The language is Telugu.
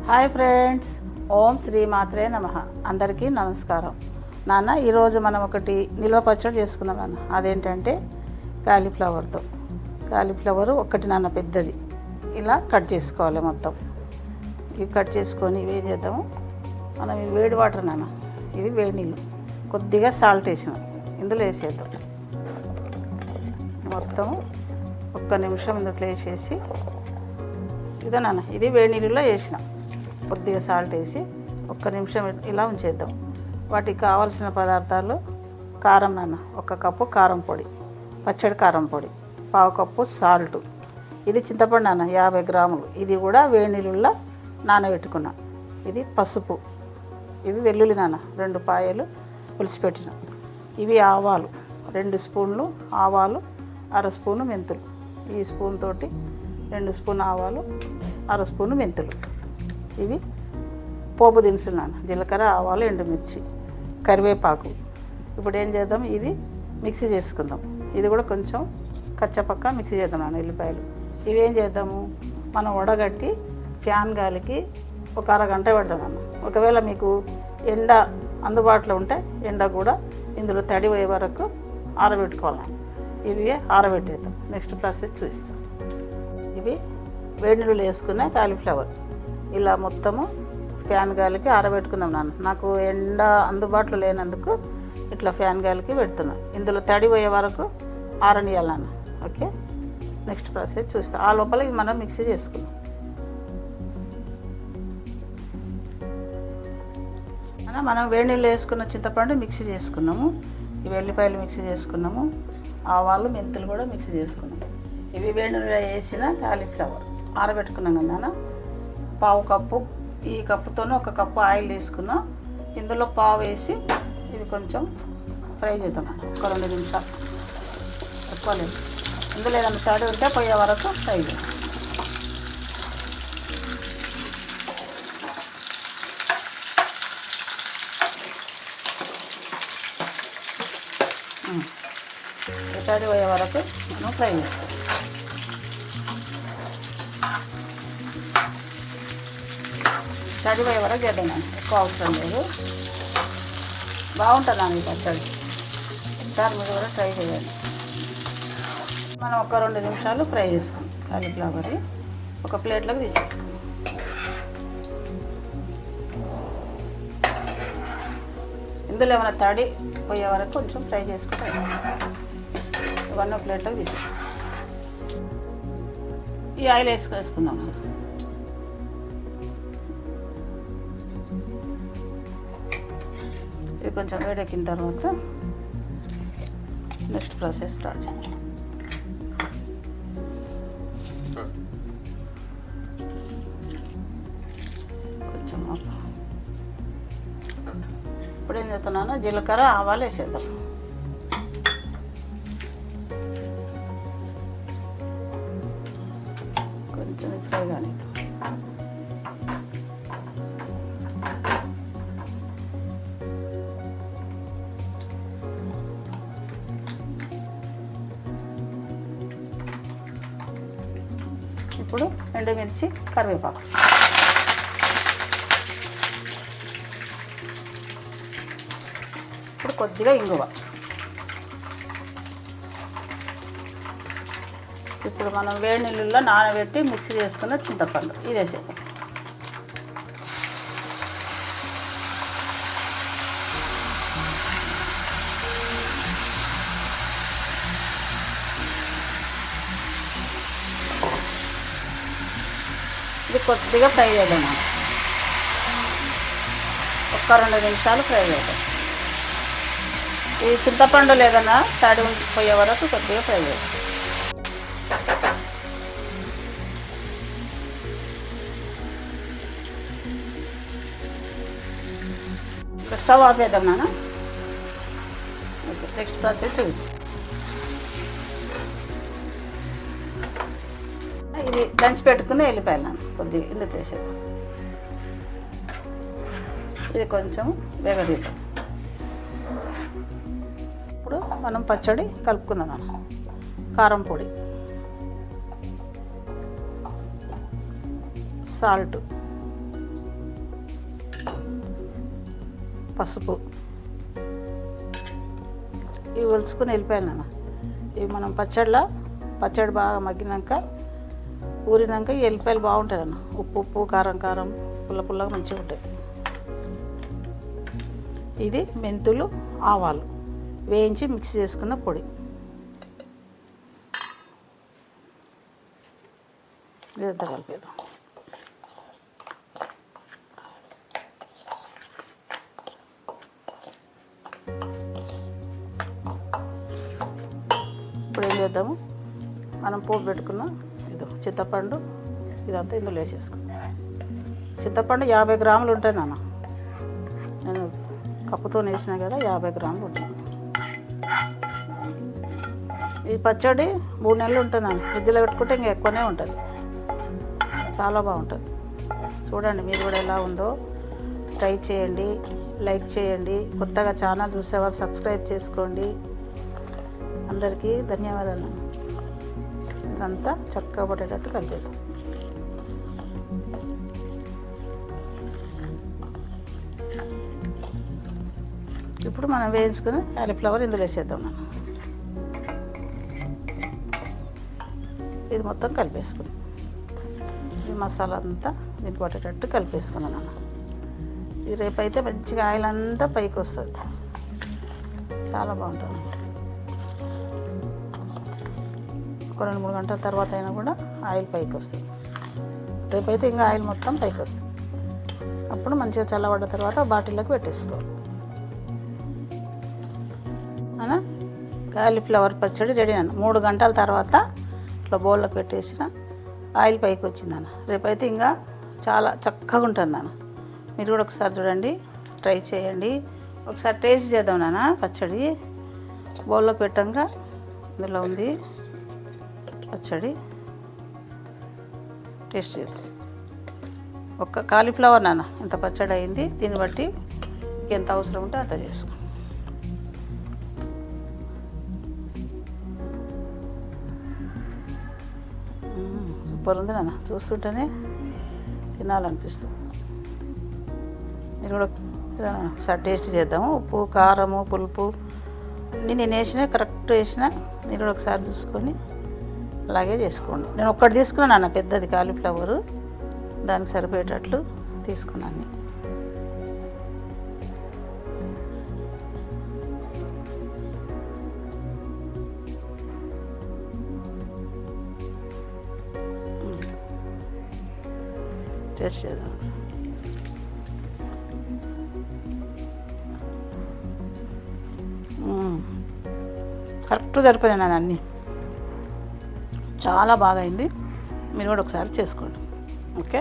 హాయ్ ఫ్రెండ్స్, ఓం శ్రీ మాత్రే నమః. అందరికీ నమస్కారం. నాన్న, ఈరోజు మనం ఒకటి నిల్వ పచ్చడి చేసుకుందాం నాన్న. అదేంటంటే కాలీఫ్లవర్ ఒకటి నాన్న, పెద్దది ఇలా కట్ చేసుకోవాలి. మొత్తం ఇవి కట్ చేసుకొని ఇవి ఏం చేద్దాము, మనం ఇవి వేడి వాటర్ నాన్న, ఇవి వేడి నీళ్ళు, కొద్దిగా సాల్ట్ వేసినాం, ఇందులో వేసేద్దాం. మొత్తము ఒక్క నిమిషం ఇందులో వేసేసి ఇదే నాన్న, ఇది వేడి నీళ్ళలో వేసినాం. కొద్దిగా సాల్ట్ వేసి ఒక్క నిమిషం ఇలా ఉంచేద్దాం. వాటికి కావాల్సిన పదార్థాలు: కారం నాన్న, 1 కప్పు కారం పొడి, పచ్చడి కారం పొడి, 1/2 కప్పు సాల్ట్, ఇది చింతపండు నాన్న 50 గ్రాములు, ఇది కూడా వేడి నీళ్ళల్లో నానబెట్టుకున్నా. ఇది పసుపు, ఇవి వెల్లుల్లి నాన్న 2 పాయలు పులిసిపెట్టిన. ఇవి ఆవాలు 2 స్పూన్లు ఆవాలు, 1/2 స్పూను మెంతులు. ఈ స్పూన్ తోటి 2 స్పూన్ ఆవాలు, 1/2 స్పూను మెంతులు. ఇవి పోపు దినుసులు నాన్న, జీలకర్ర, ఆవాలు, ఎండుమిర్చి, కరివేపాకు. ఇప్పుడు ఏం చేద్దాం, ఇది మిక్సీ చేసుకుందాం. ఇది కూడా కొంచెం కచ్చపక్క మిక్సీ చేద్దాం నాన్న. ఎల్లిపాయలు ఇవి ఏం చేద్దాము, మనం వడగట్టి ఫ్యాన్ గాలికి ఒక అరగంట పెడదాం నాన్న. ఒకవేళ మీకు ఎండ అందుబాటులో ఉంటే ఎండ కూడా ఇందులో తడి పోయే వరకు ఆరబెట్టుకోవాలి. ఇవి ఆరబెట్టేద్దాం. నెక్స్ట్ ప్రాసెస్ చూపిస్తాం. ఇవి వేడి నీళ్ళు వేసుకునే కాలీఫ్లవర్ ఇలా మొత్తము ఫ్యాన్ గాలికి ఆరబెట్టుకుందాం నాన్న. నాకు ఎండ అందుబాటులో లేనందుకు ఇట్లా ఫ్యాన్ గాలికి పెడుతున్నా. ఇందులో తడి పోయే వరకు ఆరనియాలి నాన్న. ఓకే, నెక్స్ట్ ప్రాసెస్ చూస్తాం. ఆ లోపల ఇవి మనం మిక్సీ చేసుకుందాం. మనం వేడి నీళ్ళు వేసుకున్న చింతపండు మిక్సీ చేసుకున్నాము. ఇవి ఎల్లిపాయలు మిక్సీ చేసుకున్నాము. ఆవాలు, మెంతులు కూడా మిక్సీ చేసుకున్నాము. ఇవి వేడి నీళ్ళు వేసిన కాలీఫ్లవర్ ఆరబెట్టుకున్నాం కదా నాన్న. 1/2 కప్పు, ఈ కప్పుతోనే 1 కప్పు ఆయిల్ తీసుకున్నాం. ఇందులో పావు వేసి ఇవి కొంచెం ఫ్రై చేద్దాం. ఒక 2 నిమిషాలు, ఎక్కువ లేదు. ఇందులో ఏదైనా తడి ఉంటే పోయే వరకు ఫ్రై చేద్దాం. తడి పోయే వరకు మనం ఫ్రై చేస్తాం. తడి పోయే వరకు చేద్దాం, ఎక్కువ అవసరం లేదు. బాగుంటుంది ఈ పచ్చడి. ఒకసారి మీరు కూడా ట్రై చేయండి. మనం ఒక 2 నిమిషాలు ఫ్రై చేసుకుందాం. కాలీఫ్లవర్ ఒక ప్లేట్లోకి తీసేసుకుందాం. ఇందులో ఏమైనా తడి పోయే వరకు కొంచెం ఫ్రై చేసుకుంటాం. ఇవన్నీ ప్లేట్లోకి తీసేసుకుందాం. ఈ ఆయిల్ వేసుకుందాం. ఇది కొంచెం వేడెక్కిన తర్వాత నెక్స్ట్ ప్రాసెస్ స్టార్ట్ చేయండి. కొంచెం ఇప్పుడు ఏం చేస్తున్నాను, జీలకర్ర, ఆవాలు వేసేద్దాం. కొంచెం ఫ్రై కానీ ఇప్పుడు ఎండుమిర్చి, కరివేపాకు. ఇప్పుడు కొద్దిగా ఇంగువ. ఇప్పుడు మనం వేడి నీళ్ళల్లో నానబెట్టి మిక్సీ చేసుకున్న చింతపండు ఇది వేసేద్దాం. ఇది కొద్దిగా ఫ్రై చేద్దాం. ఒక్క 2 నిమిషాలు ఫ్రై చేద్దాం. ఈ చింతపండు లేదన్నా తడి పోయే వరకు కొద్దిగా ఫ్రై చేద్దాం. స్టవ్ ఆఫ్ చేద్దాం నాన్న. ఓకే, నెక్స్ట్ ప్రాసెస్ చూస్తాం. ఇది దంచి పెట్టుకుని ఎల్లిపాయలు నాన్న కొద్దిగా ఇందుకు వేసేద్దాం. ఇది కొంచెం వేగదీద్దాం. ఇప్పుడు మనం పచ్చడి కలుపుకుందాం నాన్న. కారం పొడి, సాల్ట్, పసుపు, ఇవి ఒలుచుకొని వెళ్ళిపోయాను నాన్న. ఇవి మనం పచ్చడి బాగా మగ్గినాక ఊరినాక ఈ ఎల్లిపాయలు బాగుంటాయి అన్న. ఉప్పు కారం పుల్లగా మంచిగా ఉంటాయి. ఇది మెంతులు, ఆవాలు వేయించి మిక్స్ చేసుకున్న పొడి. ఇదంతా కలిపేద్దాం. ఇప్పుడు ఏం చేద్దాము, మనం పోపు పెట్టుకున్న చింతపండు ఇదంతా ఇందులో వేసేసుకున్నాం. చింతపండు 50 గ్రాములు ఉంటుంది అన్న. నేను కప్పుతో వేసినా కదా 50 గ్రాములు ఉంటుంది. ఈ పచ్చడి 3 నెలలు ఉంటుంది అన్న. ఫ్రిడ్జ్లో పెట్టుకుంటే ఇంకా ఎక్కువనే ఉంటుంది. చాలా బాగుంటుంది. చూడండి మీరు కూడా ఎలా ఉందో ట్రై చేయండి, లైక్ చేయండి. కొత్తగా ఛానల్ చూసేవారు సబ్స్క్రైబ్ చేసుకోండి. అందరికీ ధన్యవాదాలు. ఇదంతా చక్కగా పట్టేటట్టు కలిపేద్దాం. ఇప్పుడు మనం వేయించుకుని కాలీఫ్లవర్ ఇందులో వేసేద్దాం. మనం ఇది మొత్తం కలిపేసుకుని ఈ మసాలా అంతా దీనికి పట్టేటట్టు కలిపేసుకున్నాను అన్న. ఇది రేపైతే మంచిగా ఆయిల్ అంతా పైకి వస్తుంది. చాలా బాగుంటుంది. ఒక 2-3 గంటల తర్వాత అయినా కూడా ఆయిల్ పైకి వస్తుంది. రేపైతే ఇంకా ఆయిల్ మొత్తం పైకి వస్తుంది. అప్పుడు మంచిగా చల్లబడ్డ తర్వాత బాటిల్లోకి పెట్టేసుకోవాలి. అన్న కాలీఫ్లవర్ పచ్చడి రెడీ అన్న. 3 గంటల తర్వాత ఇట్లా బౌల్లోకి పెట్టేసిన ఆయిల్ పైకి వచ్చిందన్న. రేపైతే ఇంకా చాలా చక్కగా ఉంటుంది అన్న. మీరు కూడా ఒకసారి చూడండి, ట్రై చేయండి. ఒకసారి టేస్ట్ చేద్దాం నాన్న. పచ్చడి బౌల్లోకి పెట్టాక ఇందులో ఉంది పచ్చడి, టేస్ట్ చేద్దాం. ఒక్క కాలీఫ్లవర్ నాన్న ఇంత పచ్చడి అయింది. దీన్ని బట్టి ఇంకెంత అవసరం ఉంటే అంత చేసుకో. సూపర్ ఉంది నాన్న. చూస్తుంటేనే తినాలనిపిస్తుంది. మీరు కూడా ఒకసారి టేస్ట్ చేద్దాము. ఉప్పు, కారము, పులుపు అన్నీ నేను వేసినా కరెక్ట్ వేసిన. మీరు కూడా ఒకసారి చూసుకొని అలాగే చేసుకోండి. నేను ఒక్కటి తీసుకున్నాను అన్న, పెద్దది కాలీఫ్లవరు, దానికి సరిపోయేటట్లు తీసుకున్నాను. టేస్ట్ చేద్దాం ఒకసారి. కరెక్ట్ సరిపోయినాను అన్నీ. చాలా బాగా అయింది. మీరు కూడా ఒకసారి చేసుకోండి. ఓకే.